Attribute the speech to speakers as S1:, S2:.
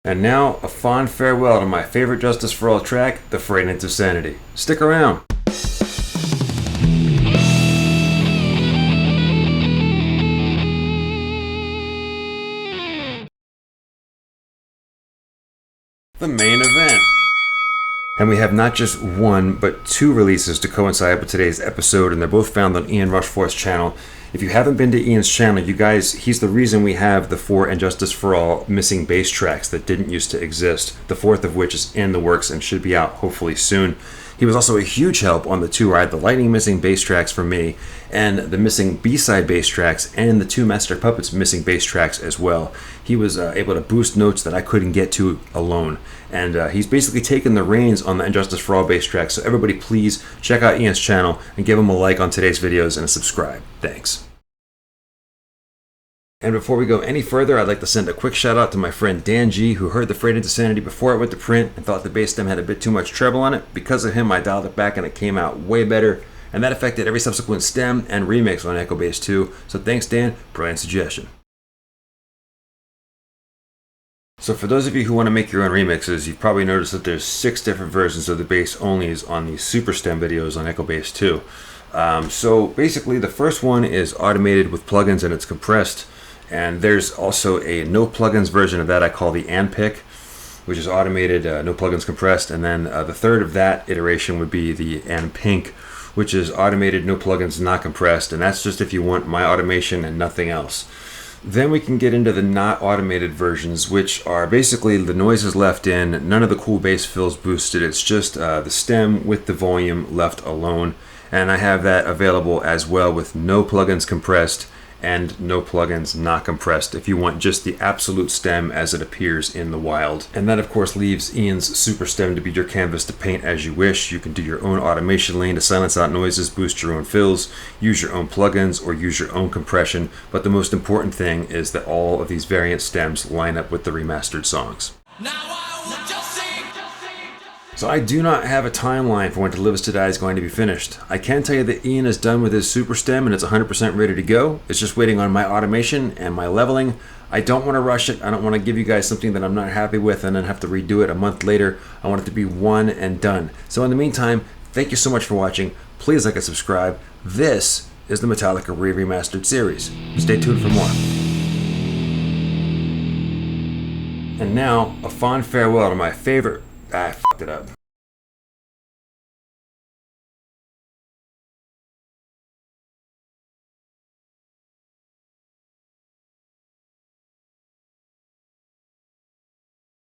S1: And now, a fond farewell to my favorite Justice for All track, the Frayed into Sanity. Stick around! The main event. And we have not just one, but two releases to coincide with today's episode, and they're both found on Ian Rushforth's channel. If you haven't been to Ian's channel, you guys, he's the reason we have the 4 and Justice for All missing bass tracks that didn't used to exist, the 4th of which is in the works and should be out hopefully soon. He was also a huge help on the 2 I had the Lightning missing bass tracks for me, and the missing B-side bass tracks, and the 2 Master Puppets missing bass tracks as well. He was able to boost notes that I couldn't get to alone, and he's basically taken the reins on the Justice for All bass tracks, so everybody please check out Ian's channel and give him a like on today's videos and a subscribe. Thanks. And before we go any further, I'd like to send a quick shout out to my friend Dan G, who heard the Frayed into Sanity before it went to print and thought the bass stem had a bit too much treble on it. Because of him, I dialed it back and it came out way better, and that affected every subsequent stem and remix on Echo Bass 2. So thanks, Dan. Brilliant suggestion. So for those of you who want to make your own remixes, you've probably noticed that there's 6 different versions of the bass onlys on these super stem videos on Echo Bass 2. So basically the first one is automated with plugins and it's compressed. And there's also a no plugins version of that I call the ANPIC, which is automated, no plugins compressed. And then the third of that iteration would be the ANPINK, which is automated, no plugins, not compressed. And that's just if you want my automation and nothing else. Then we can get into the not automated versions, which are basically the noises left in, none of the cool bass fills boosted. It's just the stem with the volume left alone. And I have that available as well with no plugins compressed and no plugins not compressed if you want just the absolute stem as it appears in the wild. And that of course leaves Ian's super stem to be your canvas to paint as you wish. You can do your own automation lane to silence out noises, boost your own fills, use your own plugins, or use your own compression. But the most important thing is that all of these variant stems line up with the remastered songs. So I do not have a timeline for when To Live Is To Die is going to be finished. I can tell you that Ian is done with his super stem and it's 100% ready to go. It's just waiting on my automation and my leveling. I don't want to rush it. I don't want to give you guys something that I'm not happy with and then have to redo it a month later. I want it to be one and done. So in the meantime, thank you so much for watching. Please like and subscribe. This is the Metallica Re-Remastered series. Stay tuned for more. And now, a fond farewell to my favorite... I fucked it up.